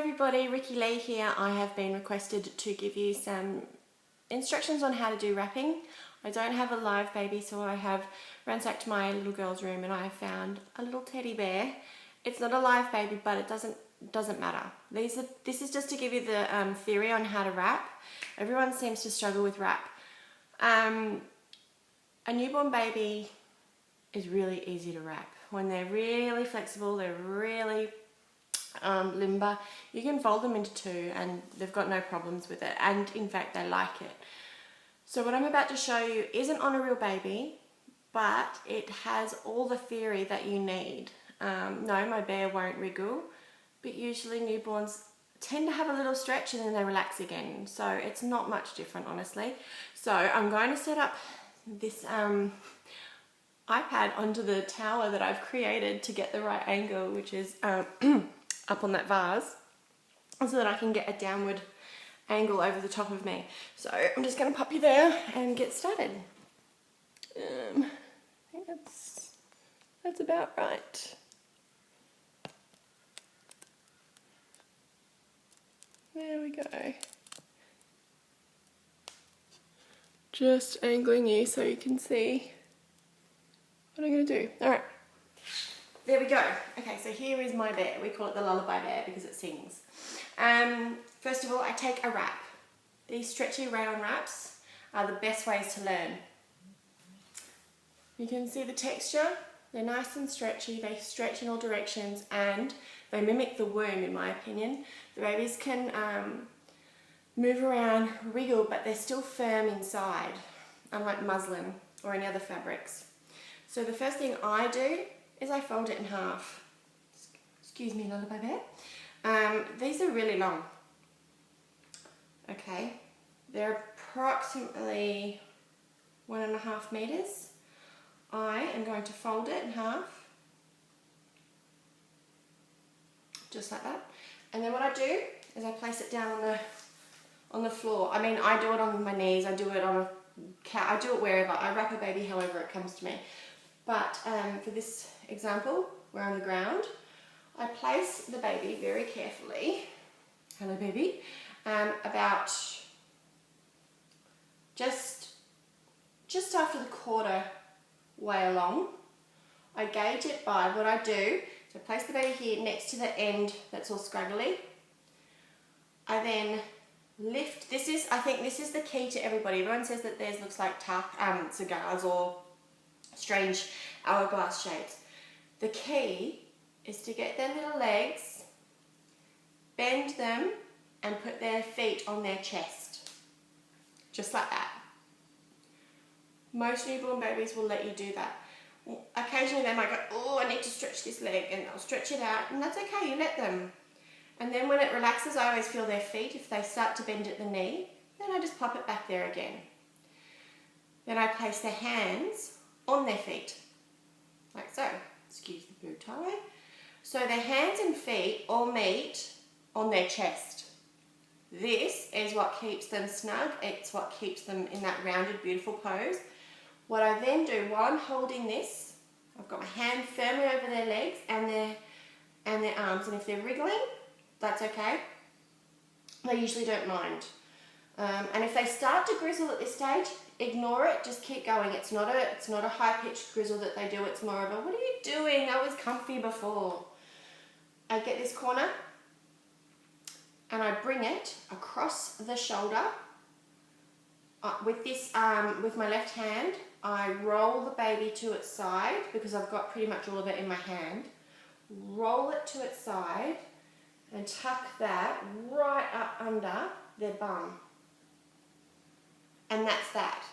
everybody, Rikki-Lee here. I have been requested to give you some instructions on how to do wrapping. I don't have a live baby, so I have ransacked my little girl's room and I have found a little teddy bear. It's not a live baby, but it doesn't matter. This is just to give you the theory on how to wrap. Everyone seems to struggle with wrap. A newborn baby is really easy to wrap. When they're really flexible, they're really limber, you can fold them into two and they've got no problems with it, and in fact they like it. So what I'm about to show you isn't on a real baby, but it has all the theory that you need. No, my bear won't wriggle, but usually newborns tend to have a little stretch and then they relax again, so it's not much different, honestly. So I'm going to set up this iPad onto the tower that I've created to get the right angle, which is up on that vase, so that I can get a downward angle over the top of me. So I'm just going to pop you there and get started. I think that's about right. There we go. Just angling you so you can see what I'm going to do. Alright. There we go. Okay, so here is my bear. We call it the lullaby bear because it sings. First of all, I take a wrap. These stretchy rayon wraps are the best ways to learn. You can see the texture. They're nice and stretchy. They stretch in all directions and they mimic the womb, in my opinion. The babies can move around, wriggle, but they're still firm inside, unlike muslin or any other fabrics. So the first thing I do is I fold it in half. Excuse me, lullaby bear. These are really long. Okay, they're approximately 1.5 meters. I am going to fold it in half, just like that. And then what I do is I place it down on the floor. I mean, I do it on my knees, I do it on a couch, I do it wherever. I wrap a baby however it comes to me. But for this example, we're on the ground. I place the baby very carefully, hello baby, about just after the quarter way along. I gauge it by what I do. So I place the baby here next to the end that's all scraggly. I then lift. I think this is the key to everybody. Everyone says that theirs looks like cigars or strange hourglass shapes. The key is to get their little legs, bend them, and put their feet on their chest. Just like that. Most newborn babies will let you do that. Occasionally they might go, oh, I need to stretch this leg, and they'll stretch it out, and that's okay, you let them. And then when it relaxes, I always feel their feet. If they start to bend at the knee, then I just pop it back there again. Then I place their hands on their feet, like so. Excuse the bow tie. So their hands and feet all meet on their chest. This is what keeps them snug. It's what keeps them in that rounded, beautiful pose. What I then do while I'm holding this, I've got my hand firmly over their legs and their arms, and if they're wriggling, that's okay. They usually don't mind. And if they start to grizzle at this stage, ignore it, just keep going. It's not a high-pitched grizzle that they do, it's more of a, what are you doing? I was comfy before. I get this corner and I bring it across the shoulder. With my left hand, I roll the baby to its side because I've got pretty much all of it in my hand. Roll it to its side and tuck that right up under their bum. And that's that.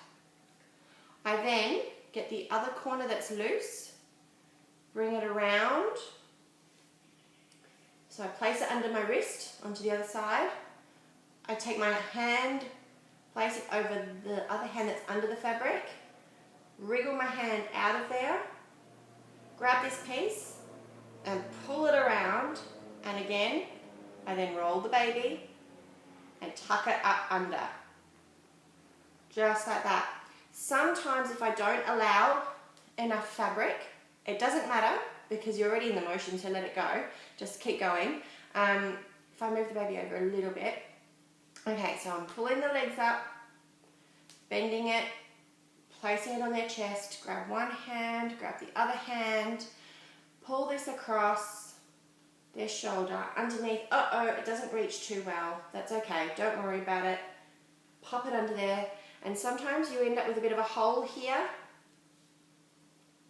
I then get the other corner that's loose, bring it around. So I place it under my wrist onto the other side. I take my hand, place it over the other hand that's under the fabric, wriggle my hand out of there, grab this piece and pull it around, and again, I then roll the baby and tuck it up under. Just like that. Sometimes if I don't allow enough fabric, it doesn't matter because you're already in the motion, so let it go. Just keep going. if I move the baby over a little bit. Okay, so I'm pulling the legs up, bending it, placing it on their chest, grab one hand, grab the other hand, pull this across their shoulder, underneath. It doesn't reach too well. That's okay, don't worry about it. Pop it under there, and sometimes you end up with a bit of a hole here.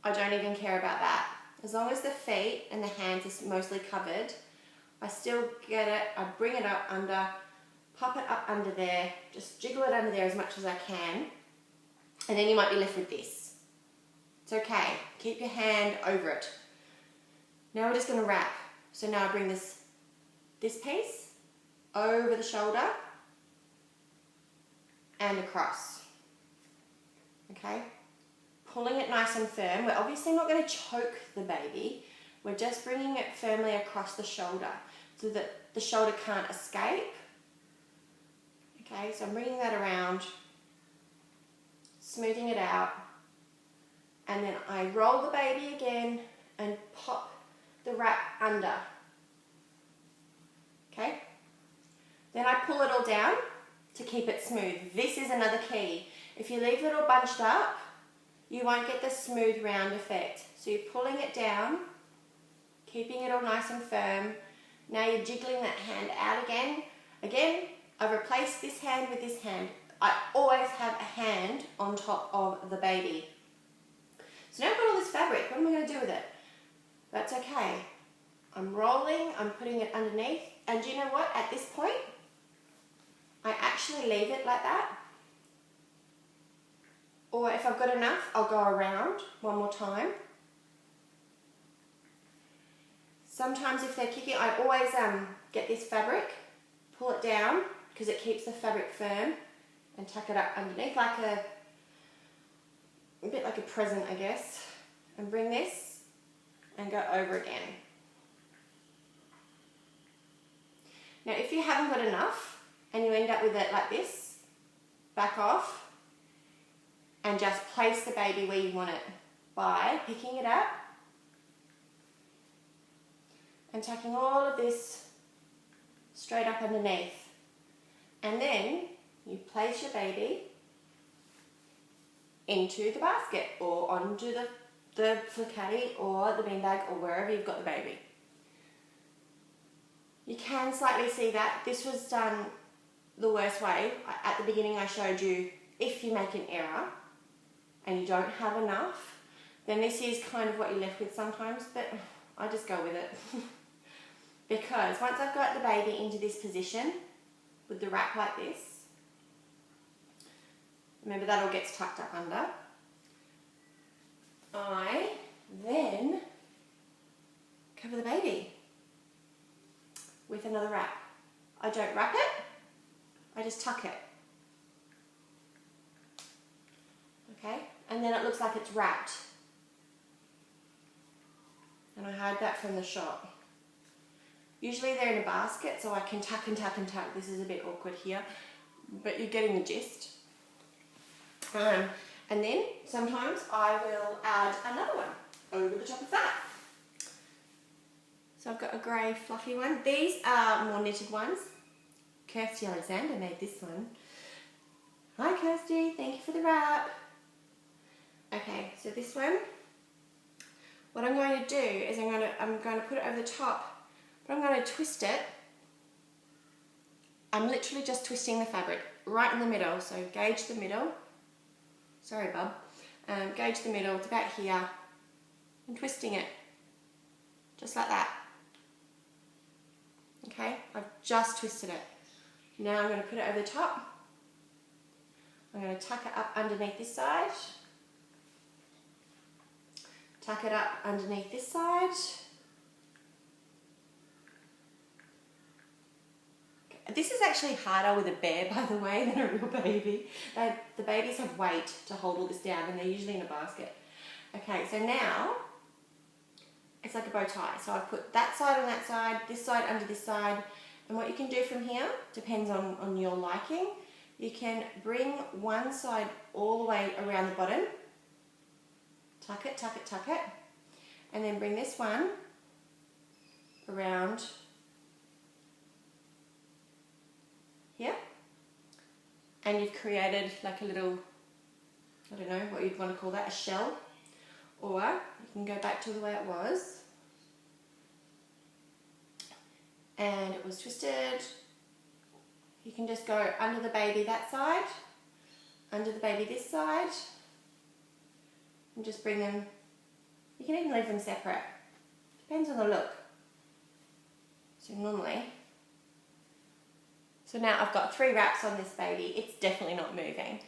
I don't even care about that. As long as the feet and the hands are mostly covered, I still get it. I bring it up under, pop it up under there, just jiggle it under there as much as I can, and then you might be left with this. It's okay, keep your hand over it. Now we're just going to wrap. So now I bring this piece over the shoulder and across, okay? Pulling it nice and firm. We're obviously not going to choke the baby. We're just bringing it firmly across the shoulder so that the shoulder can't escape. Okay, so I'm bringing that around, smoothing it out, and then I roll the baby again and pop the wrap under. Okay? Then I pull it all down to keep it smooth. This is another key. If you leave it all bunched up, you won't get the smooth round effect. So you're pulling it down, keeping it all nice and firm. Now you're jiggling that hand out again. Again, I've replaced this hand with this hand. I always have a hand on top of the baby. So now I've got all this fabric. What am I going to do with it? That's okay. I'm rolling, I'm putting it underneath. And do you know what? At this point, I actually leave it like that. Or if I've got enough, I'll go around one more time. Sometimes if they're kicking, I always get this fabric, pull it down because it keeps the fabric firm, and tuck it up underneath like a bit like a present, I guess. And bring this and go over again. Now if you haven't got enough and you end up with it like this, back off and just place the baby where you want it by picking it up and tucking all of this straight up underneath. And then you place your baby into the basket or onto the caddy or the beanbag or wherever you've got the baby. You can slightly see that this was done the worst way. At the beginning I showed you if you make an error and you don't have enough, then this is kind of what you're left with sometimes, but I just go with it. Because once I've got the baby into this position with the wrap like this, remember that all gets tucked up under, I then cover the baby with another wrap. I don't wrap it, I just tuck it. Okay, and then it looks like it's wrapped. And I hide that from the shot. Usually they're in a basket, so I can tuck and tuck and tuck. This is a bit awkward here, but you're getting the gist. And then sometimes I will add another one over the top of that. So I've got a grey fluffy one. These are more knitted ones. Kirsty Alexander made this one. Hi Kirsty, thank you for the wrap. Okay, so this one, what I'm going to do is I'm going to put it over the top, but I'm going to twist it. I'm literally just twisting the fabric right in the middle, so gauge the middle. Sorry, bub. Gauge the middle, it's about here. I'm twisting it, just like that. Okay, I've just twisted it. Now I'm going to put it over the top. I'm going to tuck it up underneath this side. Tuck it up underneath this side. This is actually harder with a bear, by the way, than a real baby. The babies have weight to hold all this down, and they're usually in a basket. Okay, so now it's like a bow tie. So I've put that side on that side, this side under this side, and what you can do from here depends on your liking. You can bring one side all the way around the bottom, tuck it, tuck it, tuck it, and then bring this one around and you've created like a little, I don't know what you'd want to call that, a shell, or you can go back to the way it was, and it was twisted. You can just go under the baby that side, under the baby this side, and just bring them. You can even leave them separate, depends on the look. So normally, so now I've got 3 wraps on this baby. It's definitely not moving.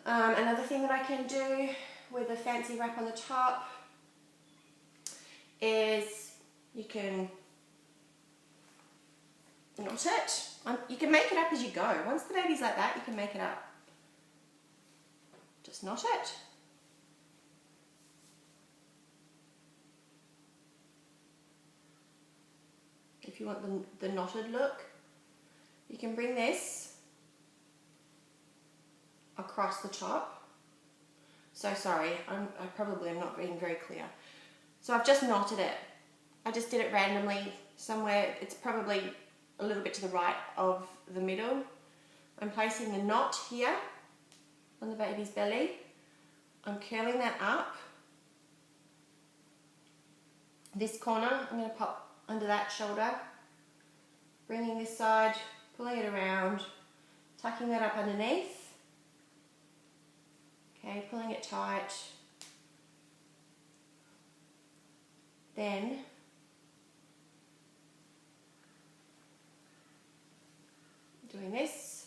Another thing that I can do with a fancy wrap on the top is you can knot it. You can make it up as you go. Once the baby's like that, you can make it up. Just knot it. If you want the knotted look, you can bring this across the top. So sorry, I probably am not being very clear. So I've just knotted it. I just did it randomly somewhere. It's probably a little bit to the right of the middle. I'm placing the knot here on the baby's belly. I'm curling that up. This corner, I'm going to pop under that shoulder, bringing this side, pulling it around, tucking that up underneath. Okay, pulling it tight. Then doing this,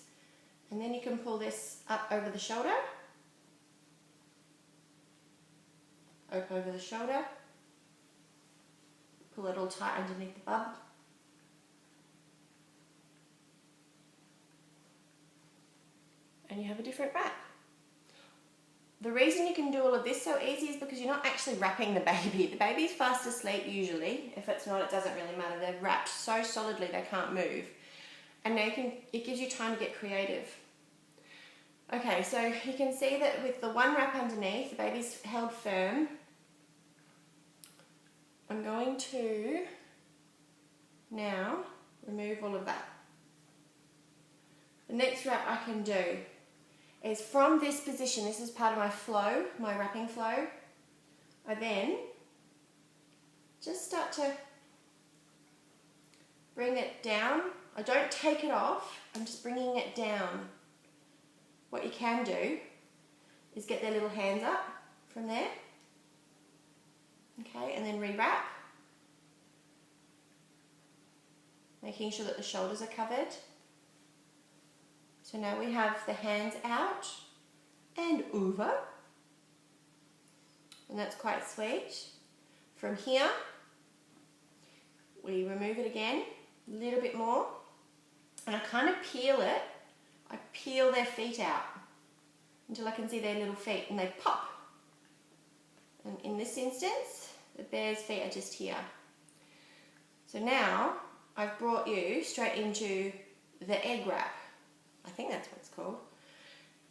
and then you can pull this up over the shoulder, up over the shoulder, pull it all tight underneath the bub. And you have a different wrap. The reason you can do all of this so easy is because you're not actually wrapping the baby. The baby's fast asleep usually. If it's not, it doesn't really matter. They're wrapped so solidly they can't move. And now it gives you time to get creative. Okay, so you can see that with the one wrap underneath, the baby's held firm. I'm going to now remove all of that. The next wrap I can do is from this position. This is part of my flow, my wrapping flow. I then just start to bring it down. I don't take it off, I'm just bringing it down. What you can do is get their little hands up from there. Okay, and then rewrap. Making sure that the shoulders are covered. So now we have the hands out and over. And that's quite sweet. From here, we remove it again, a little bit more. And I kind of peel it. I peel their feet out until I can see their little feet, and they pop. And in this instance, the bear's feet are just here. So now I've brought you straight into the egg wrap. I think that's what it's called.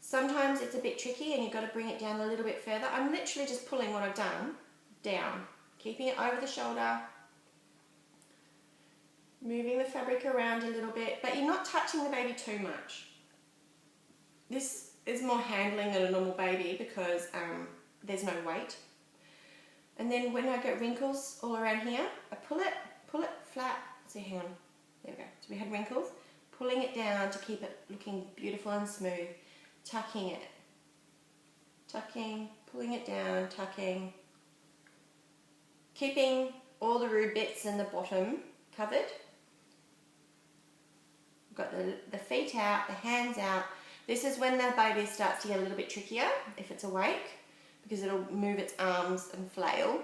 Sometimes it's a bit tricky and you've got to bring it down a little bit further. I'm literally just pulling what I've done down, keeping it over the shoulder, moving the fabric around a little bit, but you're not touching the baby too much. This is more handling than a normal baby because there's no weight. And then when I get wrinkles all around here, I pull it flat. So hang on, there we go. So we had wrinkles, pulling it down to keep it looking beautiful and smooth, tucking it, tucking, pulling it down, tucking, keeping all the rude bits in the bottom covered. Got the feet out, the hands out. This is when the baby starts to get a little bit trickier if it's awake, because it'll move its arms and flail.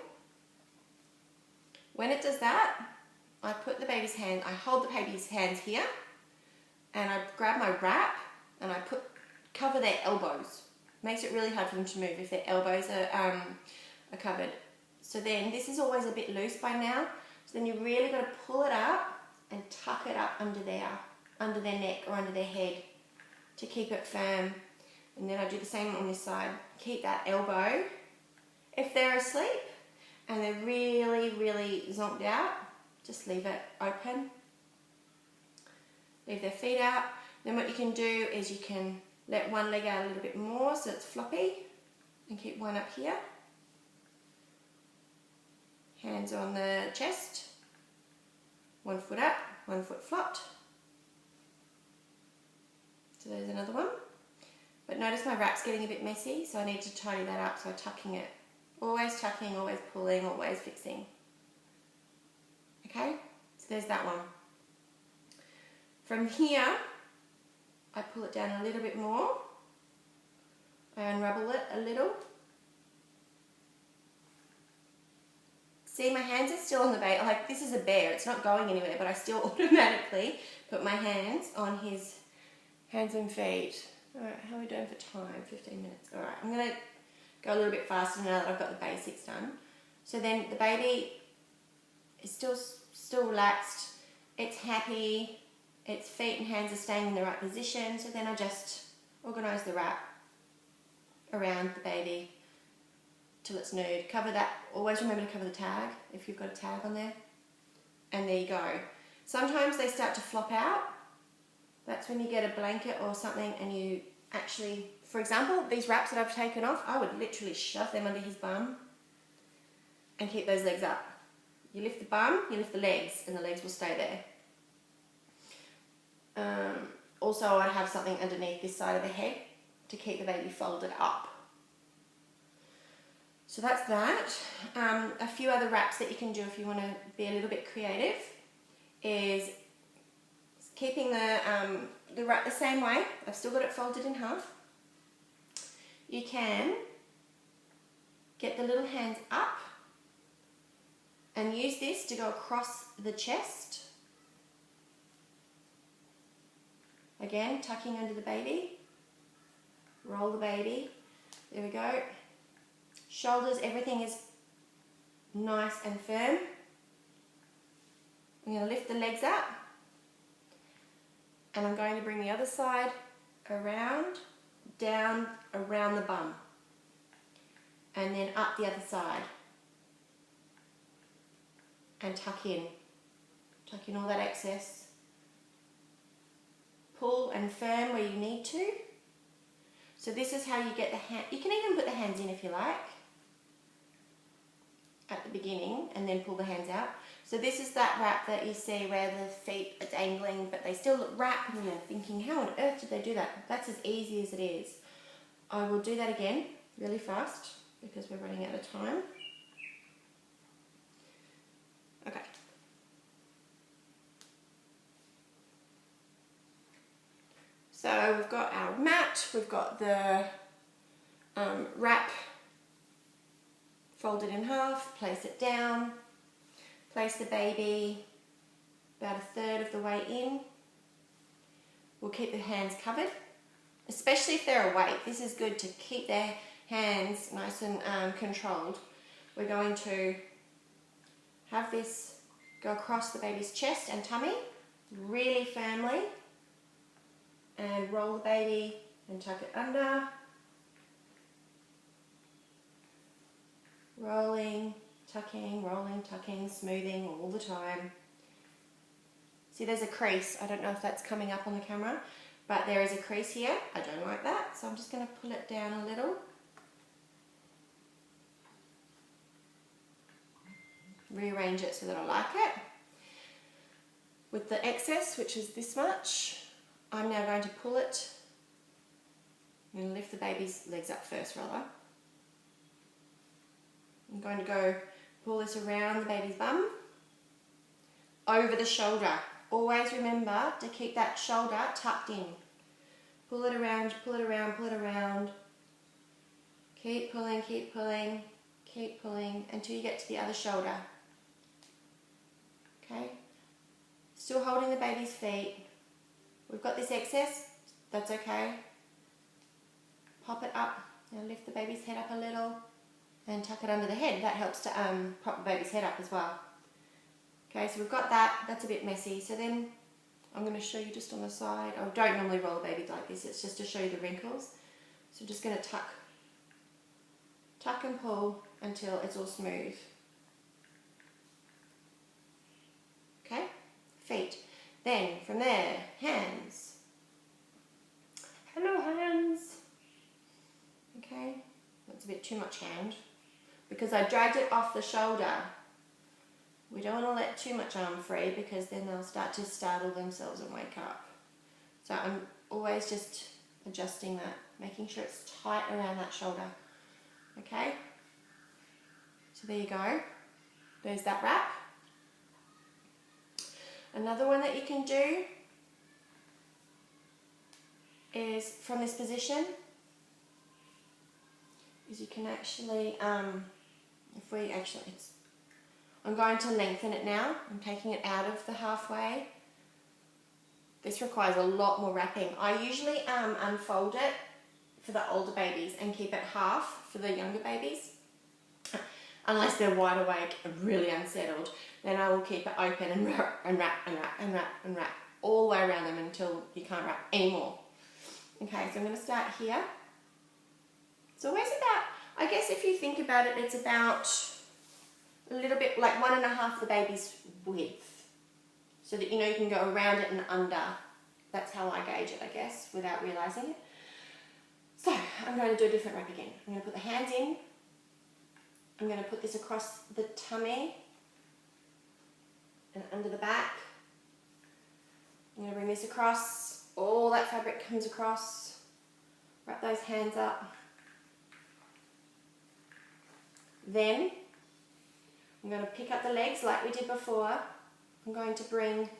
When it does that, I put the baby's hand, I hold the baby's hands here, and I grab my wrap and I cover their elbows. Makes it really hard for them to move if their elbows are covered. So then this is always a bit loose by now. So then you really got to pull it up and tuck it up under their neck or under their head to keep it firm. And then I do the same on this side. Keep that elbow. If they're asleep and they're really, really zonked out, just leave it open. Leave their feet out. Then what you can do is you can let one leg out a little bit more so it's floppy and keep one up here. Hands on the chest, 1 foot up, 1 foot flopped. So there's another one. But notice my wrap's getting a bit messy, so I need to tidy that up, so I'm tucking it. Always tucking, always pulling, always fixing. Okay, so there's that one. From here, I pull it down a little bit more. I unravel it a little. See, my hands are still on the baby. Like, this is a bear, it's not going anywhere, but I still automatically put my hands on his hands and feet. Alright, how are we doing for time? 15 minutes. Alright, I'm going to go a little bit faster now that I've got the basics done. So then the baby is still relaxed, it's happy, its feet and hands are staying in the right position, so then I just organise the wrap around the baby till it's nude. Cover that, always remember to cover the tag if you've got a tag on there. And there you go. Sometimes they start to flop out. That's when you get a blanket or something and you actually, for example, these wraps that I've taken off, I would literally shove them under his bum and keep those legs up. You lift the bum, you lift the legs, and the legs will stay there. Also, I'd have something underneath this side of the head to keep the baby folded up. So that's that. A few other wraps that you can do if you want to be a little bit creative is keeping the wrap the same way. I've still got it folded in half. You can get the little hands up and use this to go across the chest. Again, tucking under the baby. Roll the baby. There we go. Shoulders, everything is nice and firm. I'm going to lift the legs up. And I'm going to bring the other side around, down, around the bum. And then up the other side. And tuck in. Tuck in all that excess. Pull and firm where you need to. So this is how you get the hand. You can even put the hands in if you like at the beginning and then pull the hands out. So this is that wrap that you see where the feet are dangling but they still look wrapped and you're thinking, how on earth did they do that? That's as easy as it is. I will do that again really fast because we're running out of time. Okay. So we've got our mat, we've got the wrap folded in half, place it down, place the baby about 1/3 of the way in. We'll keep the hands covered, especially if they're awake. This is good to keep their hands nice and controlled. We're going to have this go across the baby's chest and tummy really firmly. And roll the baby and tuck it under. Rolling, tucking, smoothing all the time. See, there's a crease. I don't know if that's coming up on the camera, but there is a crease here. I don't like that, so I'm just going to pull it down a little. Rearrange it so that I like it. With the excess, which is this much, I'm now going to pull it. I'm going to lift the baby's legs up first, rather. I'm going to go pull this around the baby's bum, over the shoulder. Always remember to keep that shoulder tucked in. Pull it around, pull it around, pull it around. Keep pulling, keep pulling, keep pulling until you get to the other shoulder. Okay? Still holding the baby's feet. We've got this excess, that's okay. Pop it up, now lift the baby's head up a little and tuck it under the head. That helps to prop the baby's head up as well. Okay, so we've got that, that's a bit messy. So then I'm going to show you just on the side. I don't normally roll a baby like this, it's just to show you the wrinkles. So I'm just going to tuck and pull until it's all smooth. Okay, feet. Then from there, hands, bit too much hand because I dragged it off the shoulder. We don't want to let too much arm free because then they'll start to startle themselves and wake up. So I'm always just adjusting that, making sure it's tight around that shoulder. Okay? So there you go. There's that wrap. Another one that you can do is from this position, is you can actually, I'm going to lengthen it now. I'm taking it out of the halfway. This requires a lot more wrapping. I usually unfold it for the older babies and keep it half for the younger babies. Unless they're wide awake and really unsettled, then I will keep it open and wrap and wrap and wrap and wrap and wrap all the way around them until you can't wrap anymore. Okay, so I'm going to start here. It's always about, I guess if you think about it, it's about a little bit like 1.5 the baby's width. So that you know you can go around it and under. That's how I gauge it, I guess, without realising it. So, I'm going to do a different wrap again. I'm going to put the hands in. I'm going to put this across the tummy and under the back. I'm going to bring this across. All that fabric comes across. Wrap those hands up. Then, I'm going to pick up the legs like we did before. I'm going to bring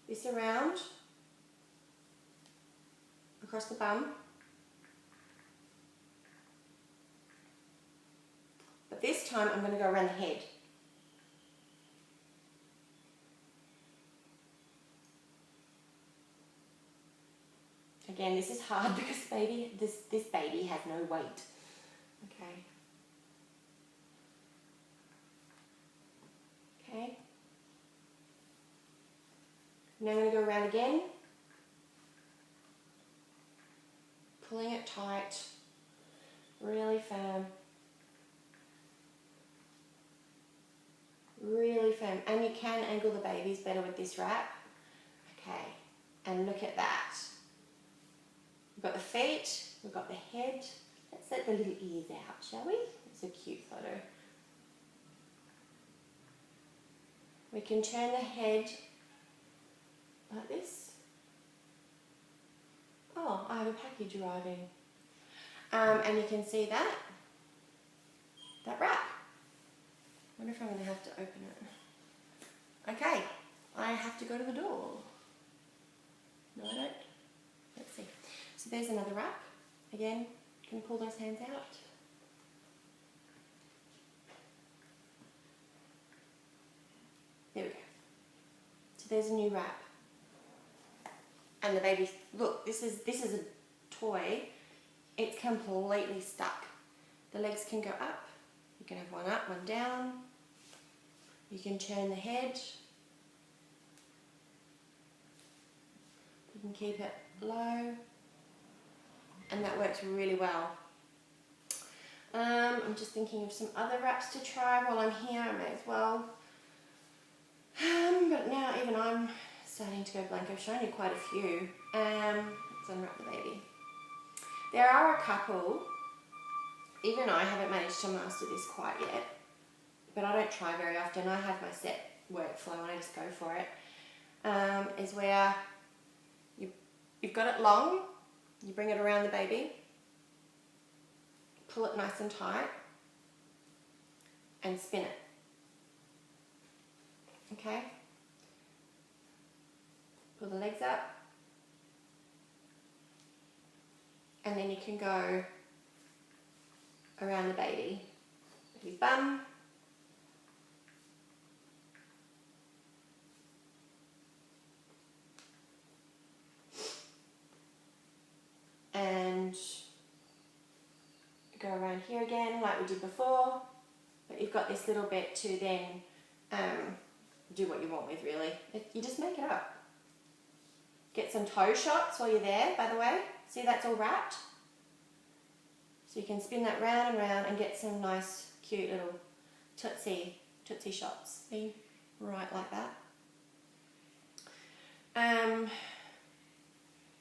this around across the bum. But this time I'm going to go around the head. Again, this is hard because this baby has no weight. Okay. Okay. Now I'm going to go around again. Pulling it tight, really firm. Really firm. And you can angle the babies better with this wrap. Okay. And look at that. We've got the feet, we've got the head. Let's let the little ears out, shall we? It's a cute photo. We can turn the head like this. Oh, I have a package arriving. And you can see that wrap. I wonder if I'm going to have to open it. Okay, I have to go to the door. No, I don't. Let's see. So there's another wrap. Again, can you pull those hands out? There we go. So there's a new wrap. And the baby, look, this is a toy. It's completely stuck. The legs can go up. You can have one up, one down. You can turn the head. You can keep it low. And that works really well. I'm just thinking of some other wraps to try while I'm here. I may as well. But now even I'm starting to go blank. I've shown you quite a few. Let's unwrap the baby. There are a couple. Even I haven't managed to master this quite yet. But I don't try very often. I have my set workflow and I just go for it. Is where you've got it long. You bring it around the baby, pull it nice and tight, and spin it. Okay? Pull the legs up, and then you can go around the baby's bum, and go around here again like we did before, but you've got this little bit to then do what you want with, really. You just make it up. Get some toe shots while you're there, by the way. See, that's all wrapped. So you can spin that round and round and get some nice, cute little tootsie shots. See, right like that.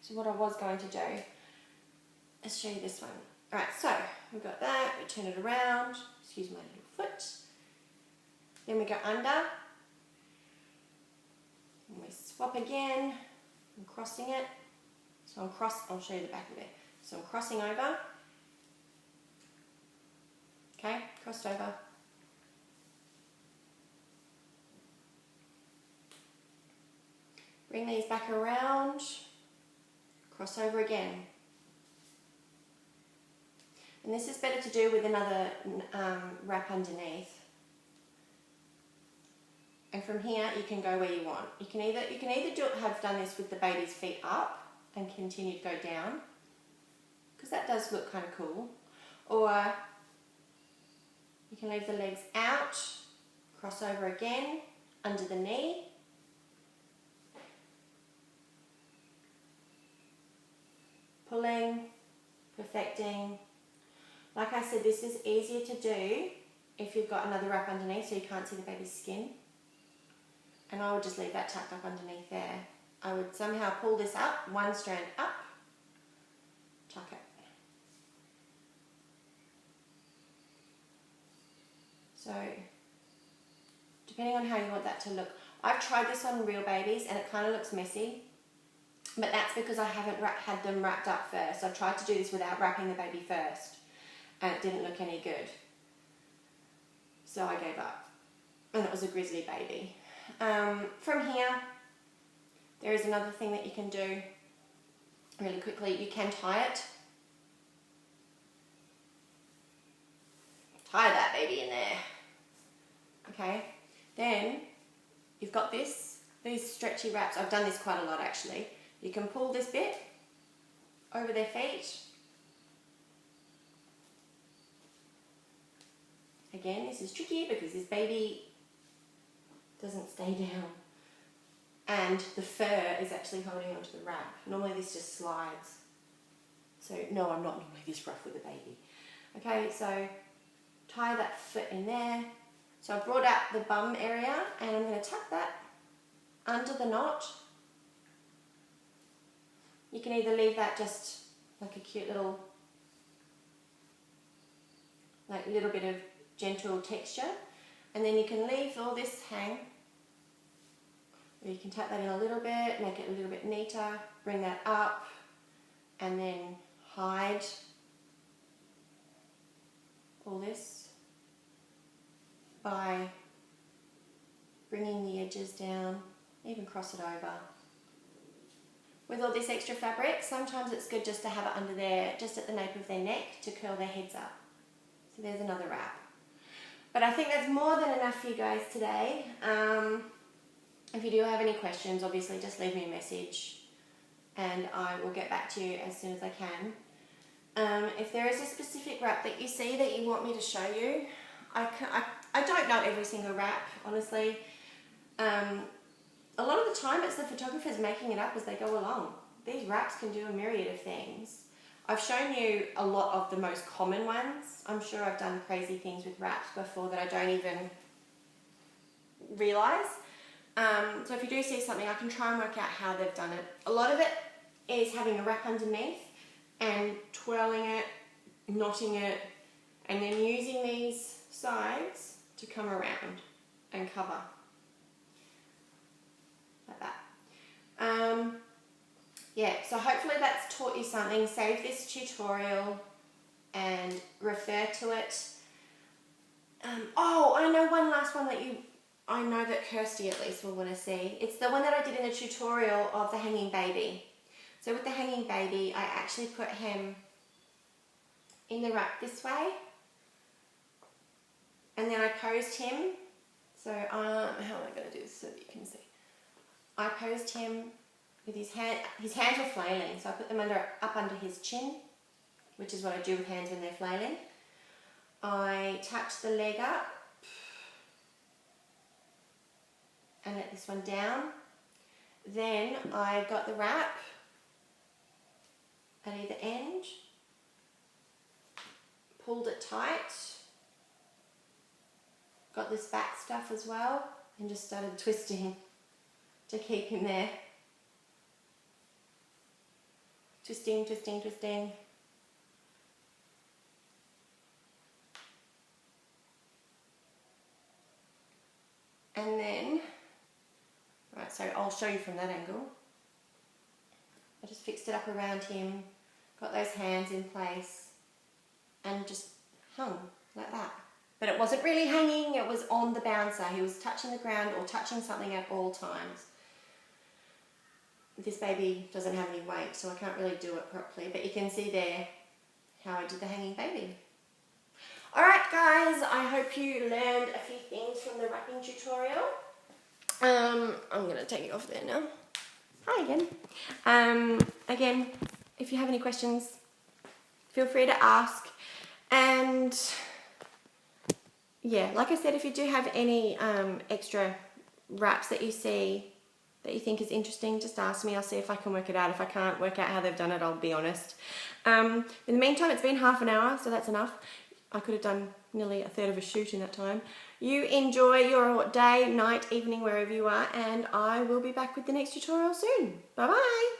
So what I was going to do, let's show you this one. Alright, so we've got that, we turn it around, excuse my little foot. Then we go under, and we swap again, I'm crossing it. So I'll show you the back of it. So I'm crossing over. Okay, crossed over. Bring these back around, cross over again. And this is better to do with another wrap underneath. And from here you can go where you want. You can either have done this with the baby's feet up and continue to go down, because that does look kind of cool. Or you can leave the legs out, cross over again, under the knee. Pulling, perfecting. Like I said, this is easier to do if you've got another wrap underneath so you can't see the baby's skin. And I would just leave that tucked up underneath there. I would somehow pull this up, one strand up, tuck it. So, depending on how you want that to look. I've tried this on real babies and it kind of looks messy. But that's because I haven't had them wrapped up first. I tried to do this without wrapping the baby first, and it didn't look any good. So I gave up, and it was a grizzly baby. From here, there is another thing that you can do really quickly. You can tie it. Tie that baby in there. Okay, then you've got these stretchy wraps. I've done this quite a lot actually. You can pull this bit over their feet. Again, this is tricky because this baby doesn't stay down. And the fur is actually holding onto the wrap. Normally this just slides. So no, I'm not normally this rough with a baby. Okay, so tie that foot in there. So I've brought out the bum area and I'm going to tuck that under the knot. You can either leave that just like a cute little bit of gentle texture, and then you can leave all this hang, or you can tuck that in a little bit, make it a little bit neater, bring that up, and then hide all this by bringing the edges down, even cross it over. With all this extra fabric, sometimes it's good just to have it under there, just at the nape of their neck, to curl their heads up. So there's another wrap. But I think that's more than enough for you guys today. If you do have any questions, obviously just leave me a message and I will get back to you as soon as I can. If there is a specific wrap that you see that you want me to show you, I don't know every single wrap, honestly. A lot of the time it's the photographers making it up as they go along. These wraps can do a myriad of things. I've shown you a lot of the most common ones. I'm sure I've done crazy things with wraps before that I don't even realise. So if you do see something, I can try and work out how they've done it. A lot of it is having a wrap underneath and twirling it, knotting it, and then using these sides to come around and cover. Like that. Yeah, so hopefully that's taught you something. Save this tutorial and refer to it. Oh, I know one last one that I know that Kirsty at least will want to see. It's the one that I did in the tutorial of the hanging baby. So with the hanging baby, I actually put him in the wrap this way. And then I posed him. So how am I going to do this so that you can see? I posed him with his hands were flailing, so I put them up under his chin, which is what I do with hands when they're flailing. I tucked the leg up and let this one down. Then I got the wrap at either end, pulled it tight, got this back stuff as well, and just started twisting to keep him there. Twisting, twisting, twisting. And then, right, so I'll show you from that angle. I just fixed it up around him, got those hands in place, and just hung like that. But it wasn't really hanging, it was on the bouncer. He was touching the ground or touching something at all times. This baby doesn't have any weight, so I can't really do it properly, but you can see there how I did the hanging baby. Alright guys, I hope you learned a few things from the wrapping tutorial. I'm going to take it off there now. Hi again. Again, if you have any questions, feel free to ask. And yeah, like I said, if you do have any extra wraps that you see that you think is interesting, just ask me. I'll see if I can work it out. If I can't work out how they've done it, I'll be honest. In the meantime, it's been half an hour, so that's enough. I could have done nearly a third of a shoot in that time. You enjoy your day, night, evening, wherever you are, and I will be back with the next tutorial soon. Bye-bye.